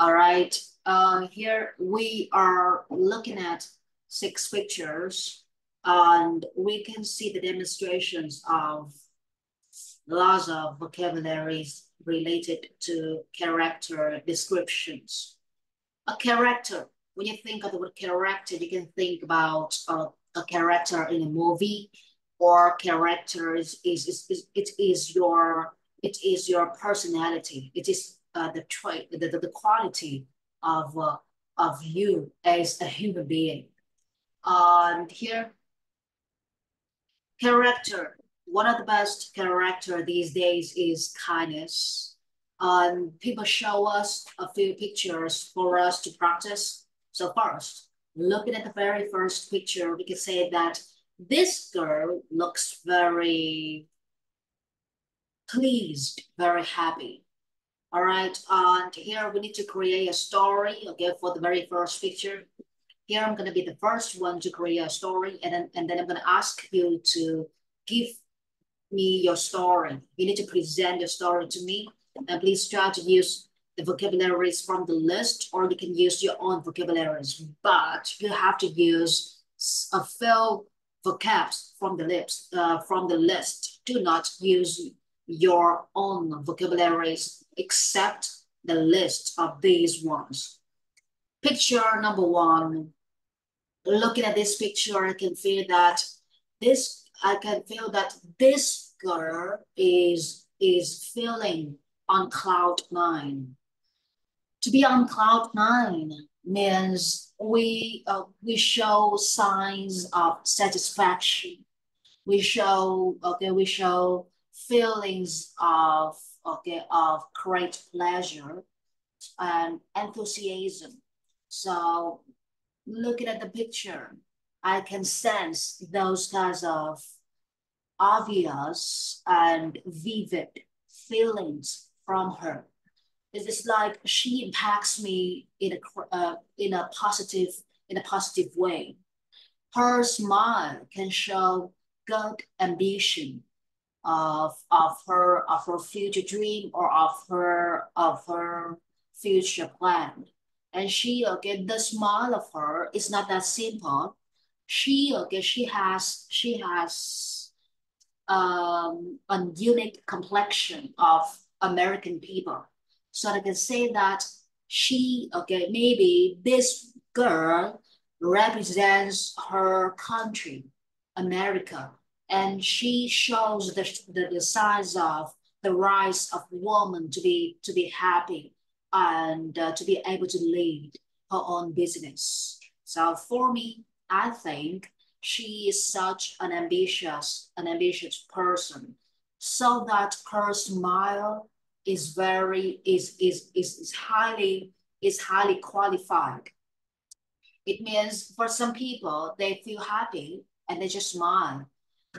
All right. Here we are looking at 6 pictures, and we can see the demonstrations of lots of vocabularies related to character descriptions. A character, when you think of the word character, you can think about a character in a movie, or character it is your personality. It is the trait, the quality of you as a human being. And here, character. One of the best character these days is kindness. People show us a few pictures for us to practice. So first, looking at the very first picture, we can say that this girl looks very pleased, very happy. All right, and here we need to create a story, okay, for the very first picture. Here I'm gonna be the first one to create a story, and then I'm gonna ask you to give me your story. You need to present your story to me, and please try to use the vocabularies from the list, or you can use your own vocabularies, but you have to use a few vocabs from the list. Do not use your own vocabularies except the list of these ones. Picture number 1. Looking at this picture, I can feel that this girl is feeling on cloud 9. To be on cloud 9 means we show signs of satisfaction. We show feelings of great pleasure and enthusiasm. So looking at the picture, I can sense those kinds of obvious and vivid feelings from her. It is like she impacts me in a positive way. Her smile can show good ambition of her future dream, or of her future plan. And the smile of her is not that simple. She has a unique complexion of American people. So I can say that maybe this girl represents her country, America, and she shows the signs of the rise of woman to be happy, and to be able to lead her own business. So for me, I think she is such an ambitious person, so that her smile is highly qualified. It means for some people, they feel happy and they just smile.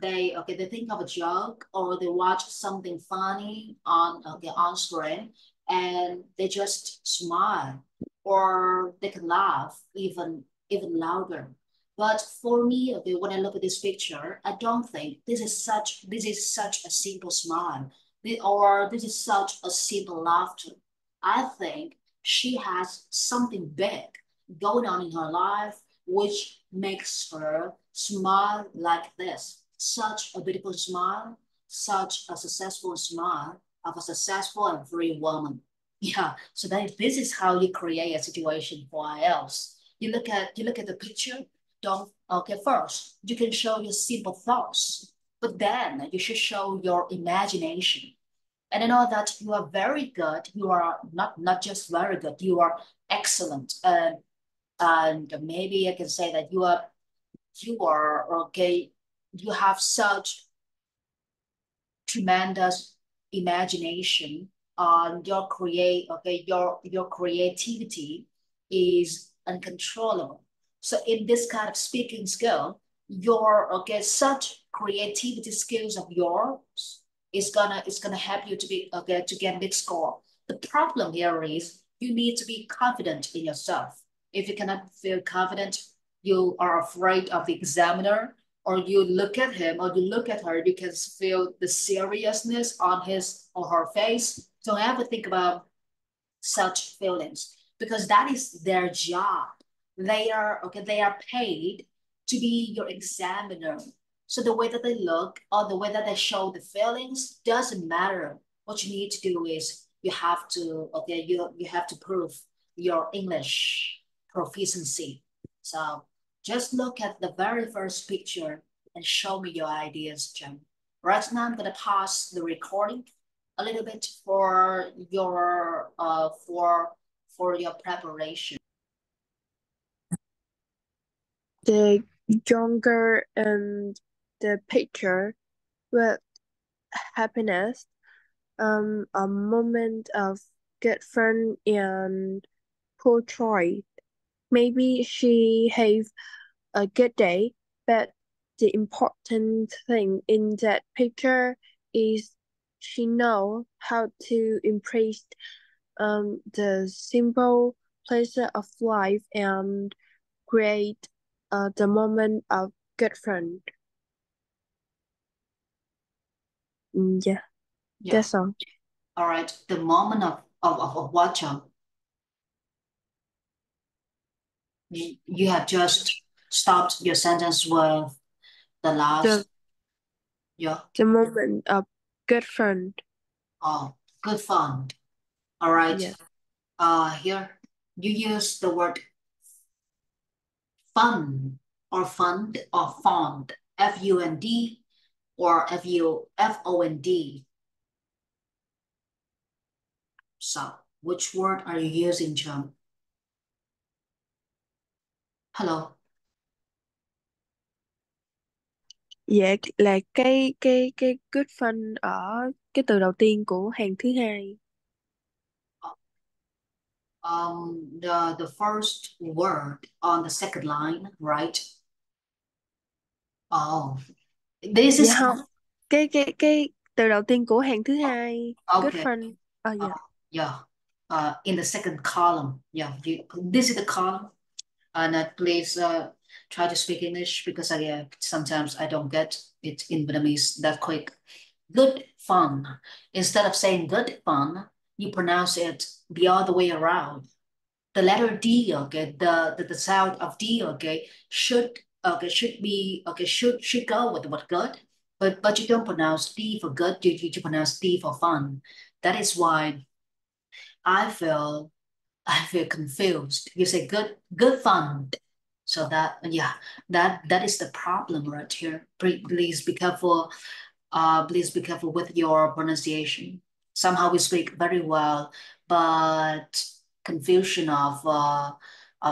They think of a joke, or they watch something funny on screen, and they just smile, or they can laugh even louder. But for me, okay, when I look at this picture, I don't think this is such a simple smile, or this is such a simple laughter. I think she has something big going on in her life, which makes her smile like this. Such a beautiful smile, such a successful smile of a successful and free woman. Yeah, so this is how you create a situation for else. You look at the picture. Don't okay. First, you can show your simple thoughts, but then you should show your imagination. And I know that you are very good. You are not just very good. You are excellent. And maybe I can say that you are okay. You have such tremendous imagination, and your creativity is uncontrollable. So in this kind of speaking skill, your such creativity skills of yours is gonna help you to be to get a big score. The problem here is you need to be confident in yourself. If you cannot feel confident, you are afraid of the examiner, or you look at him or you look at her, you can feel the seriousness on his or her face. Don't ever think about such feelings. because that is their job. They are paid to be your examiner. So the way that they look or the way that they show the feelings doesn't matter. What you need to do is you have to prove your English proficiency. So just look at the very first picture and show me your ideas, Jem. Right now, I'm gonna pause the recording a little bit for your preparation. The younger and the picture with happiness, a moment of good fun and poor choice. Maybe she have a good day, but the important thing in that picture is she know how to embrace the simple pleasure of life and create the moment of good fun. Yeah, Yeah. that's all. All right. The moment of what, John? You have just stopped your sentence with the The last, yeah. the moment of good fun. Oh, good fun. All right. Yes. Here you use the word fun or fund or fond, Fund or Fond. So, which word are you using, John? Hello. Dạ là cái good fun ở cái từ đầu tiên của hàng thứ hai. The first word on the second line, right? Oh, this Dạ is không. Cái từ đầu tiên của hàng thứ hai. Good okay. fun. Uh, Dạ. yeah. In the second column. Yeah. This is the column. And please try to speak English because sometimes I don't get it in Vietnamese that quick. Good fun. Instead of saying good fun, you pronounce it the other way around. The letter D, okay, the sound of D, okay, should be okay, should go with what good, but you don't pronounce D for good, you pronounce D for fun. That is why I feel I feel confused. You say good fun. So that is the problem right here. Please be careful. Please be careful with your pronunciation. Somehow we speak very well, but confusion of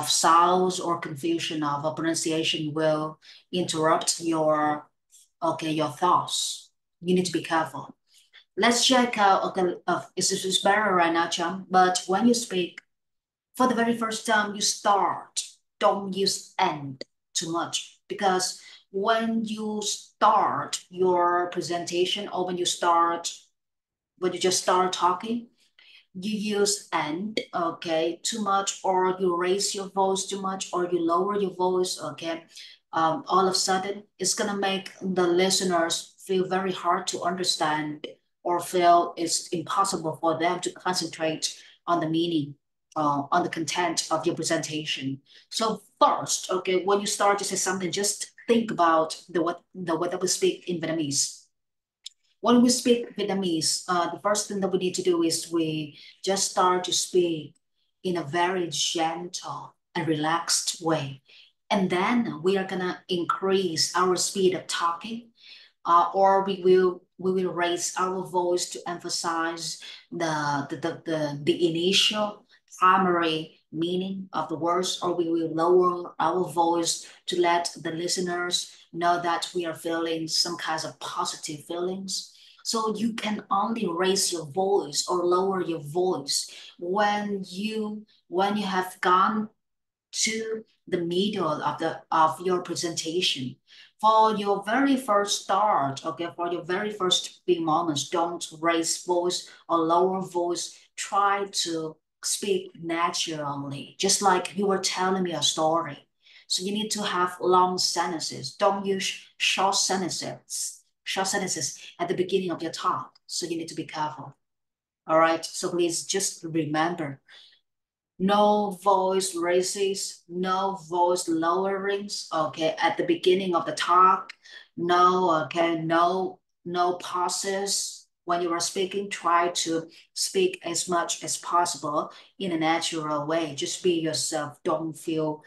sounds or confusion of a pronunciation will interrupt your thoughts. You need to be careful. Let's check out. Okay, is this better right now, Chum? But when you speak for the very first time, you start. Don't use end too much because when you start your presentation or when you just start talking, you use and, okay, too much, or you raise your voice too much, or you lower your voice, okay. All of a sudden, it's gonna make the listeners feel very hard to understand or feel it's impossible for them to concentrate on the meaning, on the content of your presentation. So first, okay, when you start to say something, just think about the way that we speak in Vietnamese. When we speak Vietnamese, the first thing that we need to do is we just start to speak in a very gentle and relaxed way. And then we are gonna increase our speed of talking, or we will raise our voice to emphasize the initial primary meaning of the words, or we will lower our voice to let the listeners know that we are feeling some kinds of positive feelings. So you can only raise your voice or lower your voice when you have gone to the middle of your presentation. For your very first start, okay, for your very first few moments, don't raise voice or lower voice. Try to speak naturally, just like you were telling me a story. So you need to have long sentences. Don't use short sentences. Short sentences at the beginning of your talk. So you need to be careful. All right. So please just remember No voice raises, no voice lowerings, okay, at the beginning of the talk, no pauses. When you are speaking, try to speak as much as possible in a natural way. Just be yourself. Don't feel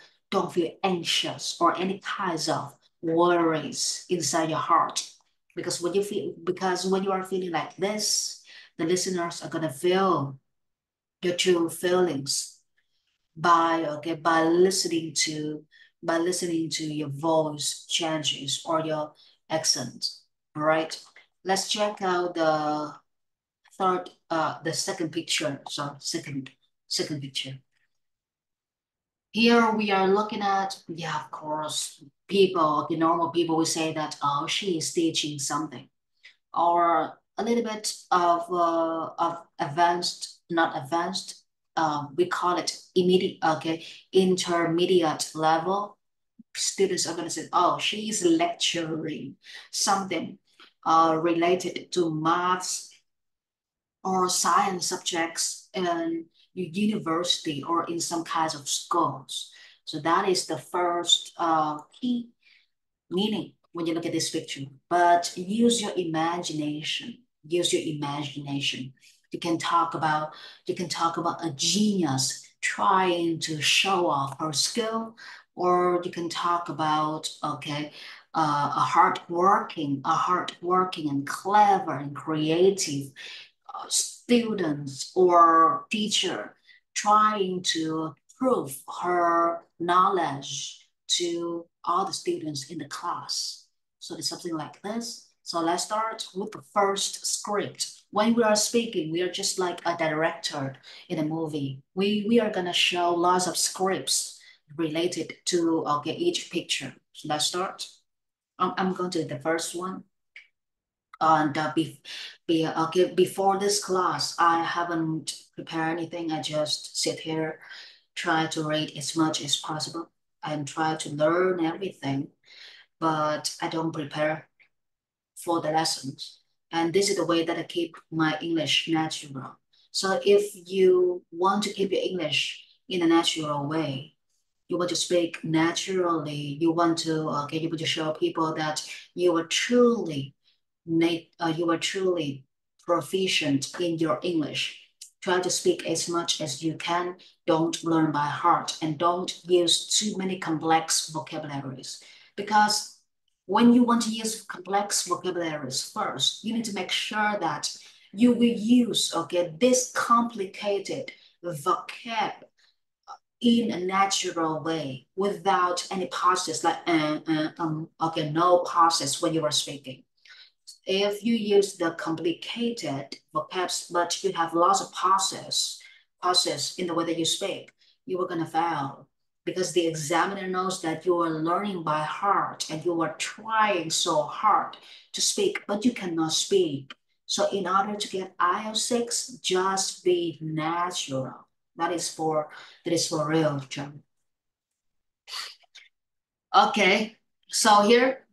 anxious or any kinds of worries inside your heart. Because when you are feeling like this, the listeners are gonna feel your true feelings by listening to your voice changes or your accent. All right, let's check out the second picture. So second picture. Here we are looking at, yeah, of course, people, the normal people will say that, oh, she is teaching something, or a little bit of advanced, not advanced, we call it immediate, okay, intermediate level. Students are going to say, oh, she's lecturing something related to maths or science subjects in university or in some kinds of schools. So that is the first key meaning when you look at this picture. But use your imagination. Use your imagination. You can talk about a genius trying to show off her skill, or you can talk about a hardworking and clever and creative students or teacher trying to prove her knowledge to all the students in the class. So it's something like this. So let's start with the first script. When we are speaking, we are just like a director in a movie. We are gonna show lots of scripts related to each picture. So let's start. I'm going to do the first one. And before this class, I haven't prepared anything. I just sit here, try to read as much as possible and try to learn everything, but I don't prepare for the lessons. And this is the way that I keep my English natural. So if you want to keep your English in a natural way, you want to speak naturally, you want to show people that you are truly you are truly proficient in your English. Try to speak as much as you can. Don't learn by heart and don't use too many complex vocabularies. Because when you want to use complex vocabularies first, you need to make sure that you will use this complicated vocab in a natural way without any pauses like no pauses when you are speaking. If you use the complicated vocabs, but you have lots of pauses in the way that you speak, you are gonna fail because the examiner knows that you are learning by heart and you are trying so hard to speak, but you cannot speak. So in order to get IELTS 6, just be natural. That is for real, John. Okay, so here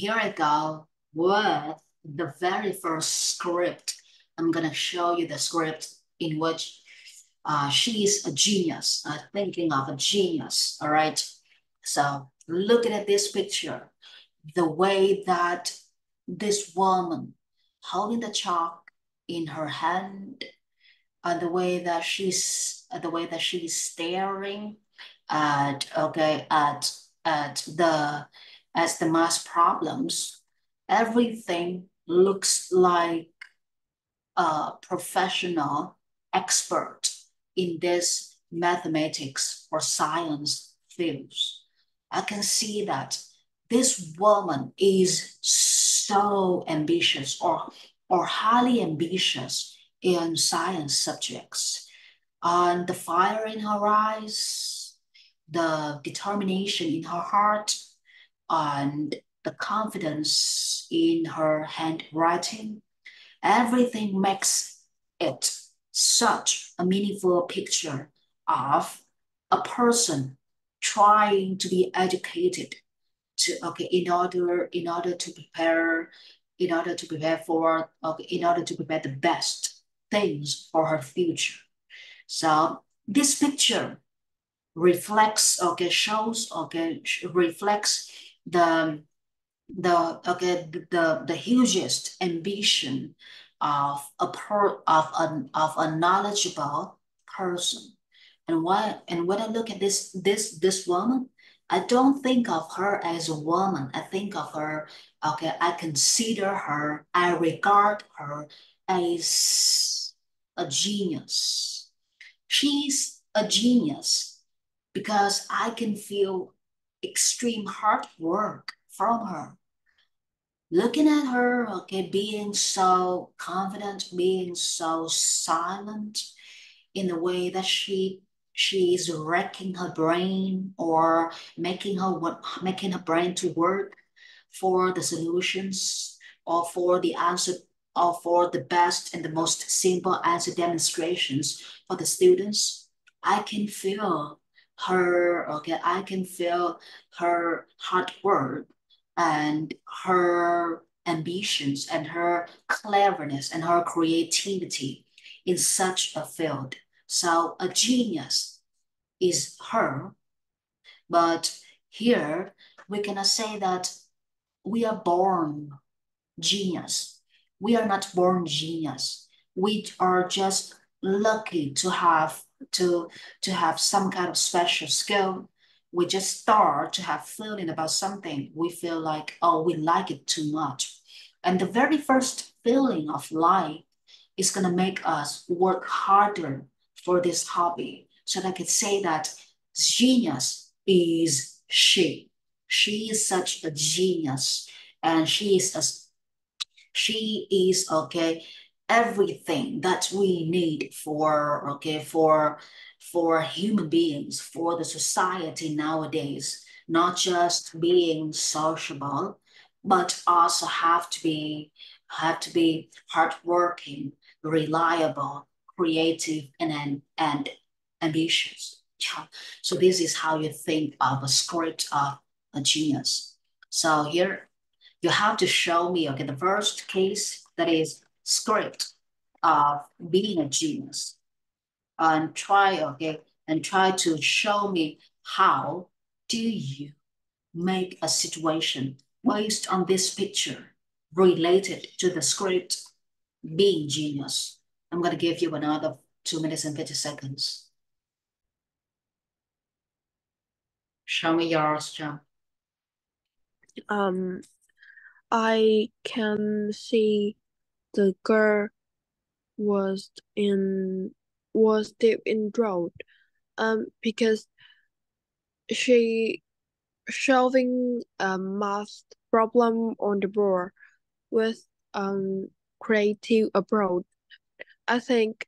I go with the very first script. I'm gonna show you the script in which she is a genius, thinking of a genius. All right. So looking at this picture, the way that this woman holding the chalk in her hand, the way that she's staring at the math problems, everything looks like a professional expert in this mathematics or science fields. I can see that this woman is so ambitious or highly ambitious in science subjects. And the fire in her eyes, the determination in her heart, and the confidence in her handwriting, everything makes it such a meaningful picture of a person trying to be educated in order to prepare the best things for her future. So This picture reflects, okay, shows, okay, reflects the the hugest ambition of a knowledgeable person. And when I look at this woman, I don't think of her as a woman. I think of her, okay, I consider her, I regard her as a genius. She's a genius because I can feel extreme hard work from her. Looking at her, okay, being so confident, being so silent in the way that she is wrecking her brain or making her brain to work for the solutions or for the answer or for the best and the most simple answer demonstrations for the students. I can feel her, okay, I can feel her hard work and her ambitions and her cleverness and her creativity in such a field. So a genius is her, but here we cannot say that we are born genius. We are not born genius. We are just lucky to to have some kind of special skill. We just start to have feeling about something. We feel like, oh, we like it too much. And the very first feeling of life is gonna make us work harder for this hobby. So I could say that genius is she. She is such a genius and she is, okay, everything that we need for, okay, for human beings, for the society nowadays, not just being sociable, but also have to be hardworking, reliable, creative, and ambitious. Yeah. So this is how you think of a script of a genius. So here you have to show me, okay, the first case that is script of being a genius and try, okay, and try to show me how do you make a situation based on this picture related to the script being genius. I'm going to give you another 2 minutes and 50 seconds. Show me yours, John. Um, I can see the girl was in was deep in drought. Because she solving a math problem on the board with creative approach. I think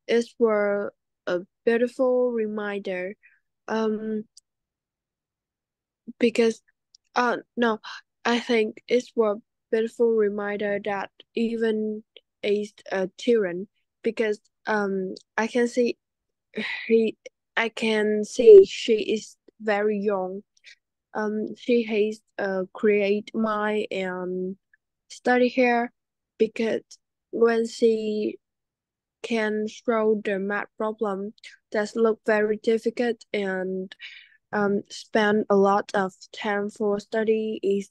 it was a beautiful reminder. Um, because no, I think it's a beautiful reminder that even as a tyrant, because I can see he I can see she is very young. She has a create mind and study here because when she can solve the math problem that look very difficult and spend a lot of time for study is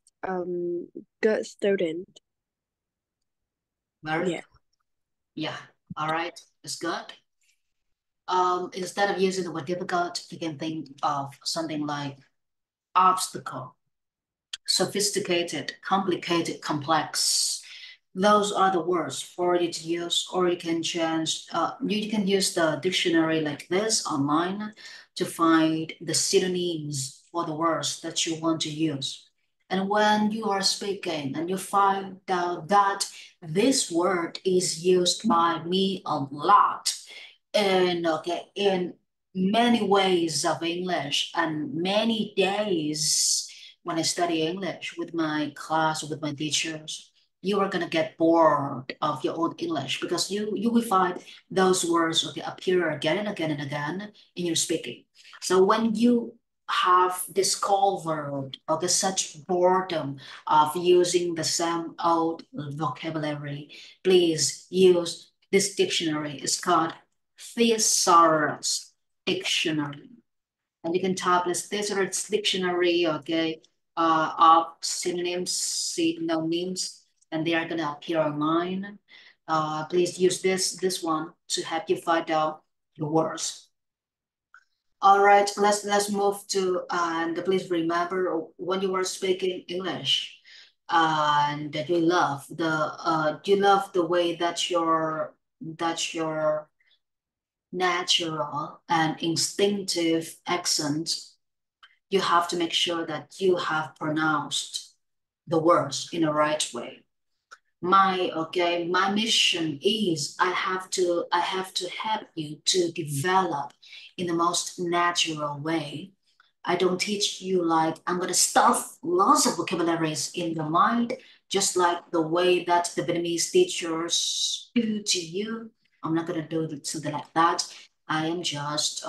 good student. Very Yeah. good. Yeah. All right. It's good. Instead of using the word difficult, you can think of something like obstacle, sophisticated, complicated, complex. Those are the words for you to use, or you can change. You can use the dictionary like this online to find the synonyms for the words that you want to use. And when you are speaking and you find out that this word is used by me a lot, and okay, in many ways of English and many days when I study English with my class or with my teachers, you are gonna get bored of your own English because you will find those words, okay, appear again and again and again in your speaking. So when you have discovered, okay, such boredom of using the same old vocabulary, please use this dictionary. It's called thesaurus. dictionary. And you can type this thesaurus dictionary, okay, of synonyms, and they are gonna appear online. Please use this one to help you find out the words. All right, let's move to and please remember when you are speaking English, and that you love the way that your natural and instinctive accent. You have to make sure that you have pronounced the words in the right way. My mission is I have to help you to develop in the most natural way. I don't teach you like I'm gonna stuff lots of vocabularies in your mind, just like the way that the Vietnamese teachers do to you. I'm not gonna do something like that. I am just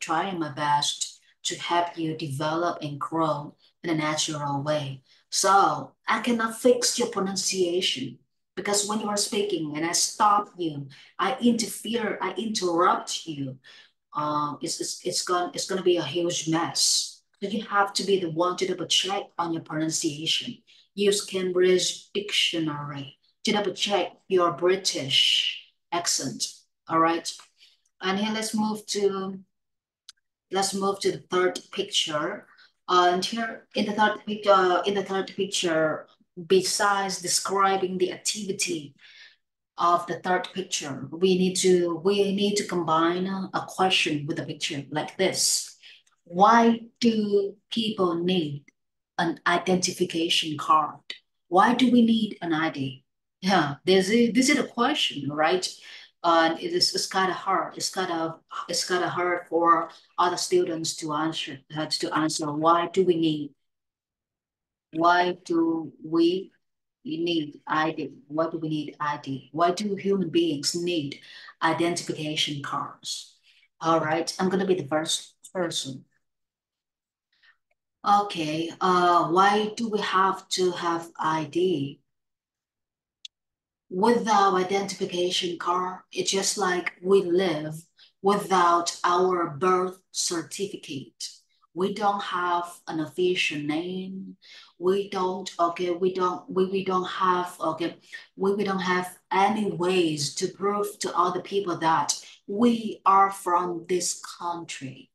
trying my best to help you develop and grow in a natural way. So I cannot fix your pronunciation because when you are speaking and I stop you, I interfere, I interrupt you, it's gonna be a huge mess. So you have to be the one to double check on your pronunciation. Use Cambridge Dictionary to double check your British accent. All right. And here let's move to the third picture. And here in the third picture, besides describing the activity of the third picture, we need to combine a question with a picture like this. Why do people need an identification card? Why do we need an ID? Yeah, this is a question, right? And it's kind of hard. It's kind of hard for other students to answer. Why do we need ID? Why do we need ID? Why do human beings need identification cards? All right, I'm gonna be the first person. Okay, why do we have to have ID? Without identification card, it's just like we live without our birth certificate. We don't have an official name. We don't have any ways to prove to other people that we are from this country,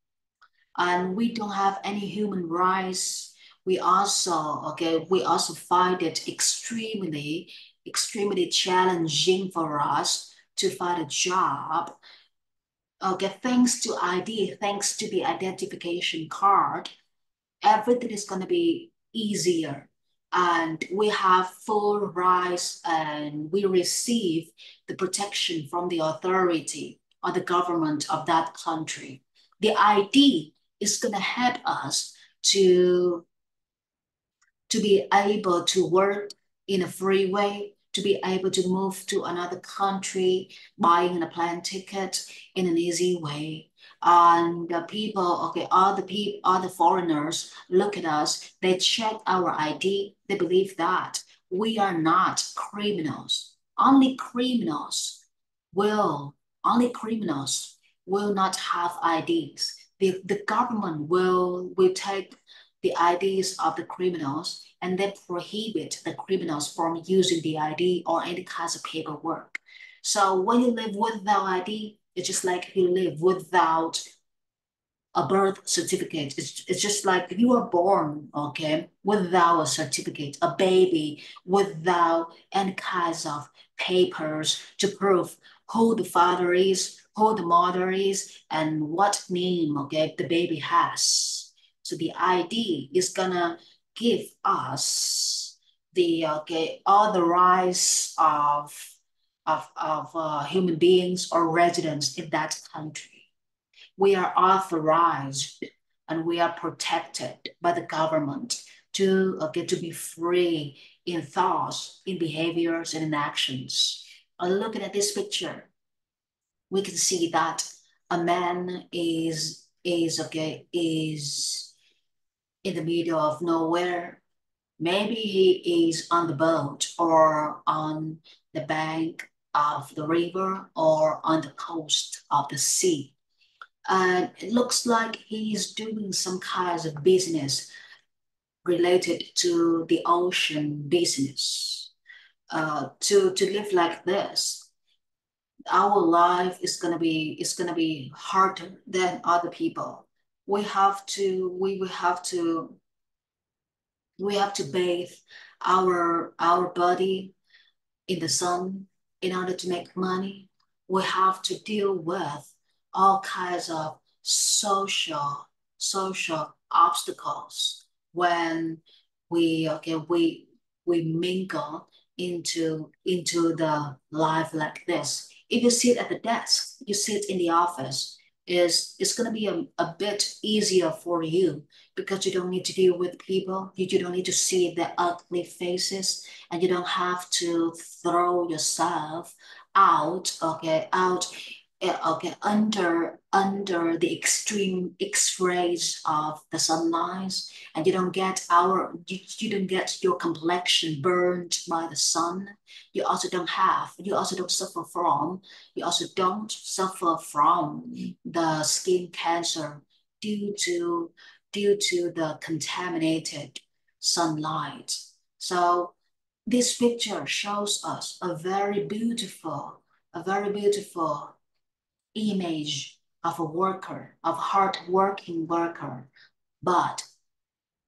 and we don't have any human rights. We also find it extremely challenging for us to find a job. Okay, thanks to ID, thanks to the identification card, everything is going to be easier. And we have full rights and we receive the protection from the authority or the government of that country. The ID is going to help us to be able to work in a free way, to be able to move to another country, buying a plane ticket in an easy way. And the people, okay, all the foreigners look at us, they check our ID, they believe that we are not criminals. Will, only criminals will not have IDs. The government will take the IDs of the criminals and then prohibit the criminals from using the ID or any kinds of paperwork. So when you live without ID, it's just like you live without a birth certificate. It's just like you were born, okay, without a certificate, a baby without any kinds of papers to prove who the father is, who the mother is, and what name, okay, the baby has. So the ID is gonna give us all the rights of human beings or residents in that country. We are authorized and we are protected by the government to get to be free in thoughts, in behaviors, and in actions. Looking at this picture, we can see that a man is in the middle of nowhere. Maybe he is on the boat or on the bank of the river or on the coast of the sea. and it looks like he's doing some kinds of business related to the ocean business. To live like this, our life is gonna be harder than other people. We have to bathe our body in the sun in order to make money. We have to deal with all kinds of social obstacles when we mingle into the life like this. If you sit at the desk, you sit in the office, is it's gonna be a bit easier for you because you don't need to deal with people. You don't need to see their ugly faces, and you don't have to throw yourself out under the extreme X-rays of the sunlight, and you don't get your complexion burned by the sun. You also don't suffer from you also don't suffer from the skin cancer due to the contaminated sunlight. So this picture shows us a very beautiful image of a worker, of a hard-working worker. But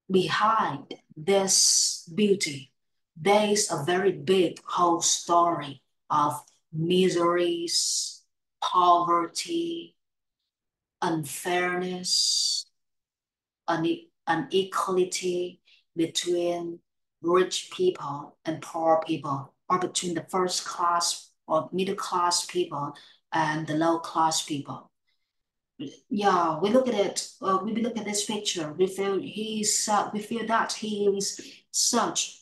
behind this beauty, there is a very big whole story of miseries, poverty, unfairness, inequality between rich people and poor people, or between the first class or middle class people and the low class people. Yeah, we look at it. We look at this picture. We feel that he is such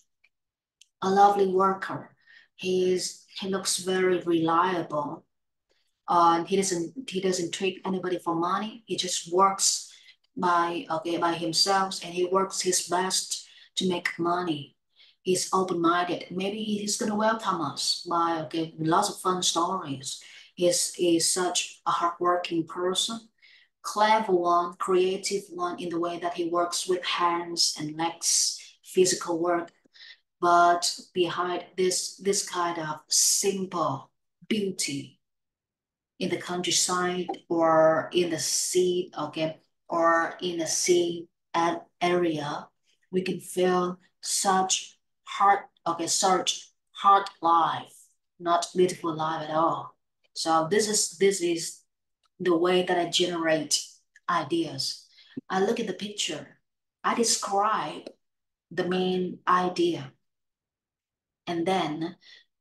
a lovely worker. He looks very reliable. He doesn't take anybody for money. He just works by himself, and he works his best to make money. He's open-minded. Maybe he's gonna welcome us by lots of fun stories. He's such a hardworking person, clever one, creative one in the way that he works with hands and legs, physical work. But behind this kind of simple beauty in the countryside or in the sea, or in a sea area, we can feel such hard life, not beautiful life at all. So this is the way that I generate ideas. I look at the picture, I describe the main idea, and then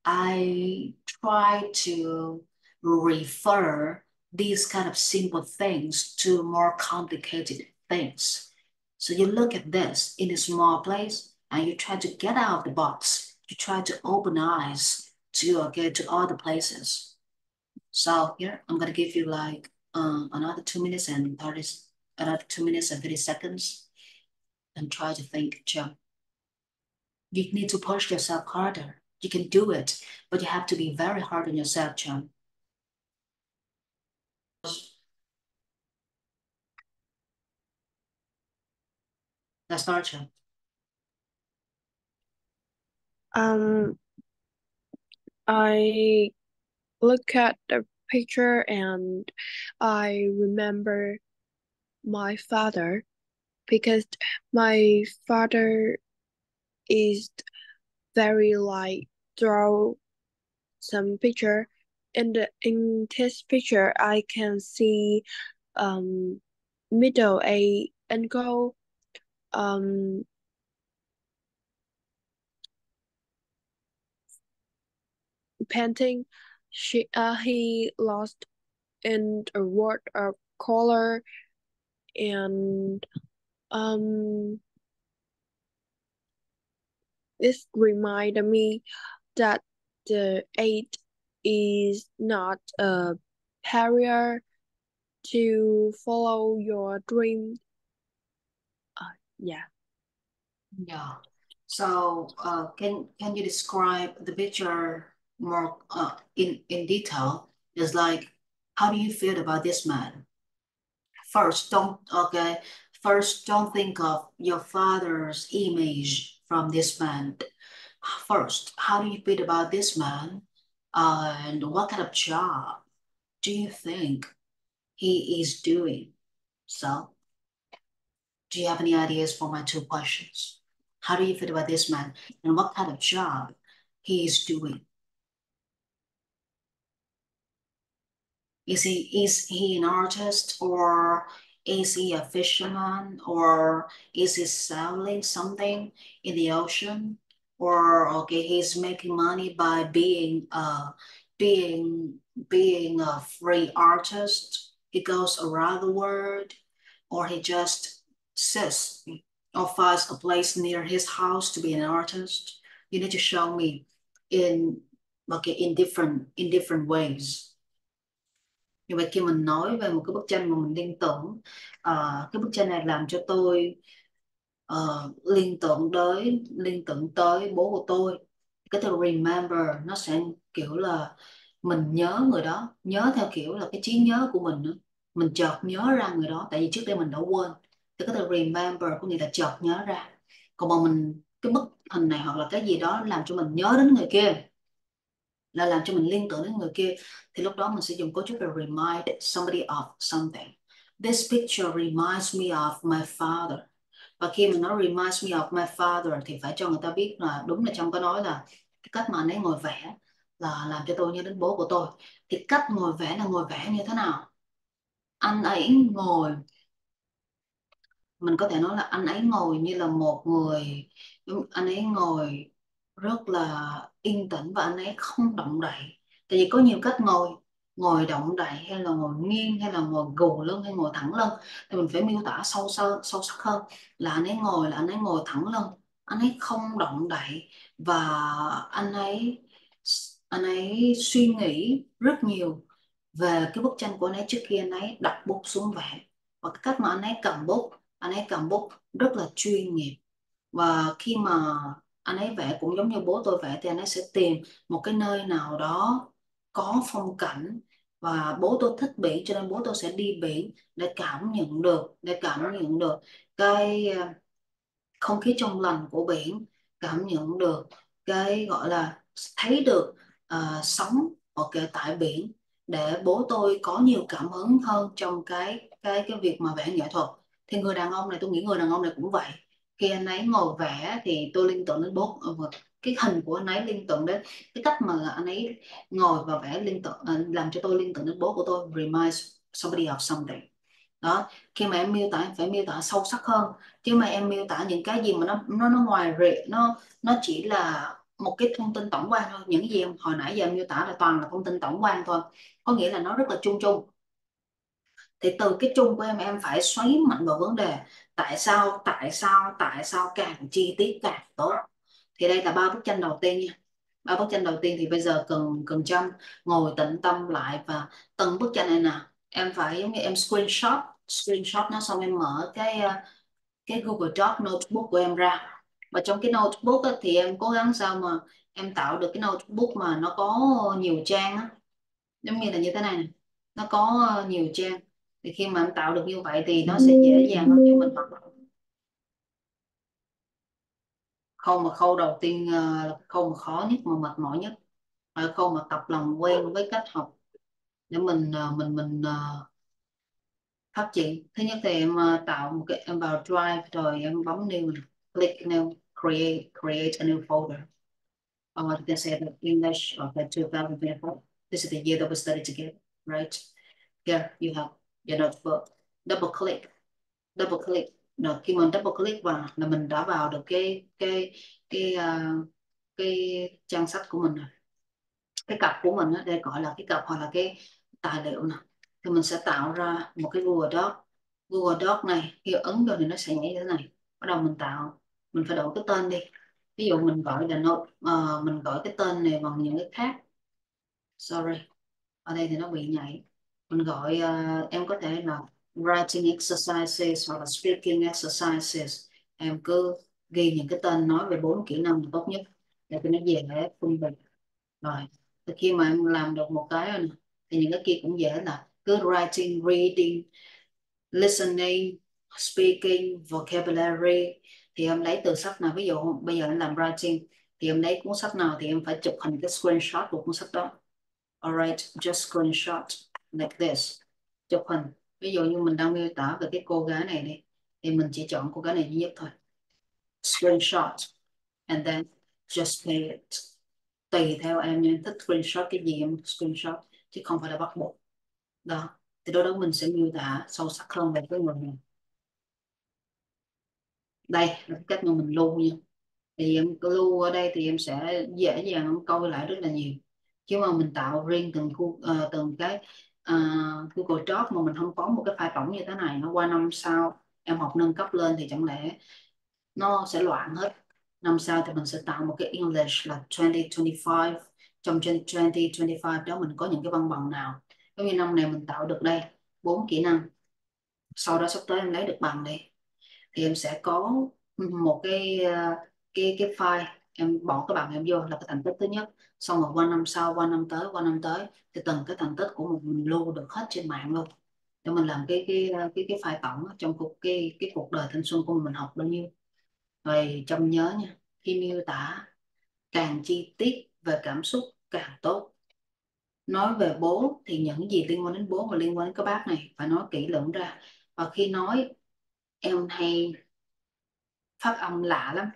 I try to refer these kind of simple things to more complicated things. So you look at this in a small place and you try to get out of the box. You try to open eyes to get to other places. So here I'm gonna give you like another 2 minutes and 30 seconds and try to think, Joe. You need to push yourself harder. You can do it, but you have to be very hard on yourself, John. Let's start, John. Um, I look at the picture and I remember my father because my father is very like draw some picture. In this picture, I can see um middle a angle um painting. He lost in a word of color and um this reminded me that the eight is not a barrier to follow your dream. Yeah. Yeah. So, can you describe the picture more in detail? It's like, how do you feel about this man? First, don't think of your father's image from this man. First, how do you feel about this man? And what kind of job do you think he is doing? So, do you have any ideas for my two questions? How do you feel about this man and what kind of job he is doing? Is he an artist, or is he a fisherman, or is he selling something in the ocean? Or okay, he's making money by being being a free artist. He goes around the world, or he just sits or finds a place near his house to be an artist. You need to show me in okay in different ways. Như vậy khi mình nói về một cái bức tranh mà mình liên tưởng, cái bức tranh này làm cho tôi liên tưởng tới bố của tôi. Cái từ remember nó sẽ kiểu là mình nhớ người đó, nhớ theo kiểu là cái trí nhớ của mình nữa. Mình chợt nhớ ra người đó tại vì trước đây mình đã quên. Thì cái từ remember có nghĩa là chợt nhớ ra. Còn mà mình cái bức hình này hoặc là cái gì đó làm cho mình nhớ đến người kia, là làm cho mình liên tưởng đến người kia, thì lúc đó mình sẽ dùng cấu trúc là remind somebody of something. This picture reminds me of my father. Và khi mình nói reminds me of my father thì phải cho người ta biết là đúng là trong cái nói là cái cách mà anh ấy ngồi vẽ là làm cho tôi nhớ đến bố của tôi. Thì cách ngồi vẽ là ngồi vẽ như thế nào? Anh ấy ngồi, mình có thể nói là anh ấy ngồi như là một người, anh ấy ngồi rất là yên tĩnh và anh ấy không động đậy. Tại vì có nhiều cách ngồi, ngồi động đậy hay là ngồi nghiêng hay là ngồi gù lưng hay ngồi thẳng lưng, thì mình phải miêu tả sâu sắc hơn. Là anh ấy ngồi thẳng lưng, anh ấy không động đậy, và anh ấy anh ấy suy nghĩ rất nhiều về cái bức tranh của anh ấy trước khi anh ấy đặt bút xuống vẽ. Và cái cách mà anh ấy cầm bút rất là chuyên nghiệp. Và khi mà anh ấy vẽ cũng giống như bố tôi vẽ, thì anh ấy sẽ tìm một cái nơi nào đó có phong cảnh, và bố tôi thích biển cho nên bố tôi sẽ đi biển để cảm nhận được cái không khí trong lành của biển, cảm nhận được cái gọi là thấy được sóng ok tại biển, để bố tôi có nhiều cảm hứng hơn trong cái việc mà vẽ nghệ thuật. Thì người đàn ông này, tôi nghĩ người đàn ông này cũng vậy. Khi anh ấy ngồi vẽ thì tôi liên tưởng đến bố, cái hình của anh ấy liên tưởng đến cái cách mà anh ấy ngồi và vẽ, làm cho tôi liên tưởng đến bố của tôi, reminds somebody of something. Đó, khi mà em miêu tả em phải miêu tả sâu sắc hơn, chứ mà em miêu tả những cái gì mà nó ngoài rìa, nó chỉ là một cái thông tin tổng quan thôi. Những gì em hồi nãy giờ em miêu tả là toàn là thông tin tổng quan thôi, có nghĩa là nó rất là chung chung. Thì từ cái chung của em phải xoáy mạnh vào vấn đề tại sao càng chi tiết càng tốt. Thì đây là ba bức tranh đầu tiên nha. Ba bức tranh đầu tiên thì bây giờ cần cần Trâm ngồi tĩnh tâm lại, và từng bức tranh này nè em phải giống như em screenshot nó, xong em mở cái Google Doc notebook của em ra. Và trong cái notebook á, thì em cố gắng sao mà em tạo được cái notebook mà nó có nhiều trang á, giống như là như thế này nè, nó có nhiều trang. Thì khi mà em tạo được như vậy thì nó sẽ dễ dàng hơn cho mình hoạt động. Khâu đầu tiên là khâu mà khó nhất mà mệt mỏi nhất, ở khâu mà tập làm quen với cách học để mình phát triển. Thứ nhất thì em tạo một cái, em vào Drive rồi em bấm new này, click new, create a new folder. You can say that English of the 2024. This is the year that we studied together, right? Here you have your notebook. Double click, double click. Rồi khi mình double click vào là mình đã vào được cái trang sách của mình rồi, cái cặp của mình á, đây gọi là cái cặp hoặc là cái tài liệu nè. Thì mình sẽ tạo ra một cái Google Doc. Google Doc này khi ấn vào thì nó sẽ nhảy như thế này. Bắt đầu mình phải đổi cái tên đi. Ví dụ mình gọi là mình gọi cái tên này bằng những cái khác. Sorry, ở đây thì nó bị nhảy. Mình gọi em có thể là writing exercises hoặc là speaking exercises. Em cứ ghi những cái tên nói về 4 kỹ năng là tốt nhất để cho nó dễ phân biệt. Rồi thì khi mà em làm được một cái rồi nè, thì những cái kia cũng dễ, là cứ writing, reading, listening, speaking, vocabulary. Thì em lấy từ sách nào, ví dụ bây giờ em làm writing thì em lấy cuốn sách nào thì em phải chụp hình cái screenshot của cuốn sách đó. Alright, just screenshot like this. Chụp hình. Ví dụ như mình đang miêu tả về cái cô gái này đi, thì mình chỉ chọn cô gái này duy nhất thôi. Screenshot. And then just play it. Tùy theo em nha, thích screenshot cái gì em screenshot, chứ không phải là bắt buộc. Đó. Thì đó mình sẽ miêu tả sâu sắc hơn về cái người này. Đây là cái cách mà mình lưu nha. Thì em cứ lưu ở đây thì em sẽ dễ dàng em coi lại rất là nhiều, chứ mà mình tạo riêng từng cái Google Doc mà mình không có một cái file tổng như thế này, nó qua năm sau em học nâng cấp lên thì chẳng lẽ nó sẽ loạn hết. Năm sau thì mình sẽ tạo một cái English là 2025. Trong 2025 đó mình có những cái văn bằng nào, giống như năm này mình tạo được đây 4 kỹ năng, sau đó sắp tới em lấy được bằng đi thì em sẽ có một cái file, em bỏ cái bằng em vô là cái thành tích thứ nhất, xong rồi qua năm sau, qua năm tới thì từng cái thành tích của mình lưu được hết trên mạng luôn, để mình làm cái file tổng trong cái cuộc đời thanh xuân của mình học bao nhiêu. Rồi trong nhớ nha, khi miêu tả càng chi tiết về cảm xúc càng tốt. Nói về bố thì những gì liên quan đến bố và liên quan đến cái bác này phải nói kỹ lưỡng ra. Và khi nói em hay phát âm lạ lắm,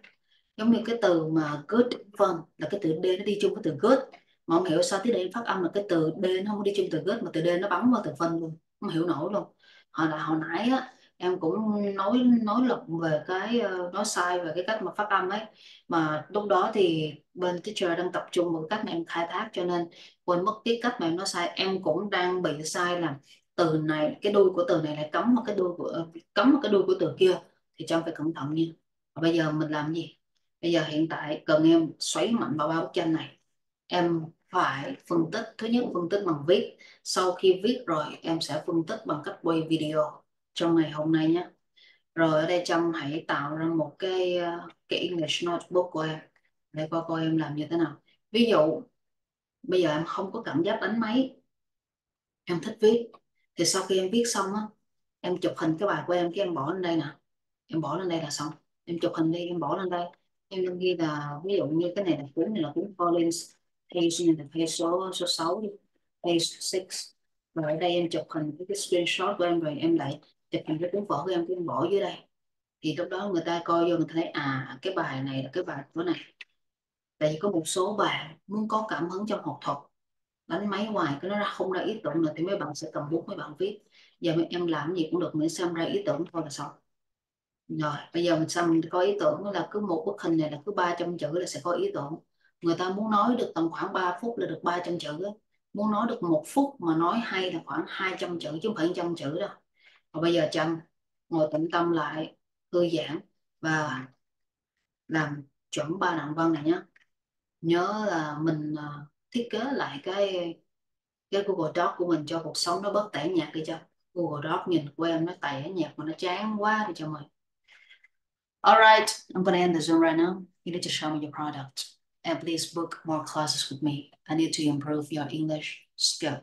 giống như cái từ mà good, vâng, là cái từ D nó đi chung với từ good, mà không hiểu sao tới đây phát âm là cái từ D nó không đi chung từ good mà từ D nó bắn vào từ vân luôn, không hiểu nổi luôn. Hồi nãy á em cũng nói lộn về nói sai về cái cách mà phát âm ấy, mà lúc đó thì bên teacher đang tập trung vào cách mà em khai thác cho nên quên mất cái cách mà em nói sai. Em cũng đang bị sai là từ này, cái đuôi của từ này lại cắm vào cái đuôi của từ kia, thì Trâm phải cẩn thận nha. Và bây giờ mình làm gì? Bây giờ hiện tại cần em xoáy mạnh vào ba bức tranh này. Em phải phân tích, thứ nhất phân tích bằng viết. Sau khi viết rồi em sẽ phân tích bằng cách quay video trong ngày hôm nay nhé. Rồi ở đây Trâm hãy tạo ra một cái English notebook của em để coi em làm như thế nào. Ví dụ bây giờ em không có cảm giác đánh máy, em thích viết, thì sau khi em viết xong á, em chụp hình cái bài của em cái em bỏ lên đây nè, em bỏ lên đây là xong. Em chụp hình đi em bỏ lên đây, em ghi là ví dụ như cái này là cuốn Collins, page này là page số 6 đi, page 6. Rồi ở đây em chụp hình cái screenshot của em, rồi em lại chụp hình cái cuốn vở của em, cái em bỏ dưới đây, thì lúc đó người ta coi vô người ta thấy cái bài này là cái bài của này. Tại vì có một số bạn muốn có cảm hứng trong học thuật, đánh máy hoài cái nó không ra ý tưởng nữa thì mấy bạn sẽ cầm bút mấy bạn viết. Giờ em làm gì cũng được miễn sao em ra ý tưởng thôi là xong. Rồi bây giờ mình xong mình có ý tưởng là cứ một bức hình này là cứ 300 chữ là sẽ có ý tưởng. Người ta muốn nói được tầm khoảng 3 phút là được 300 chữ đó. Muốn nói được 1 phút mà nói hay là khoảng 200 chữ chứ không phải 100 chữ đâu. Và bây giờ Trâm ngồi tĩnh tâm lại, thư giãn và làm chuẩn 3 đoạn văn này nhé. Nhớ là mình thiết kế lại cái Google Doc của mình cho cuộc sống nó bớt tẻ nhạt đi cho. Google Doc nhìn của em nó tẻ nhạt mà nó chán quá đi cho mày. All right, I'm gonna end the Zoom right now. You need to show me your product. And please book more classes with me. I need to improve your English skill.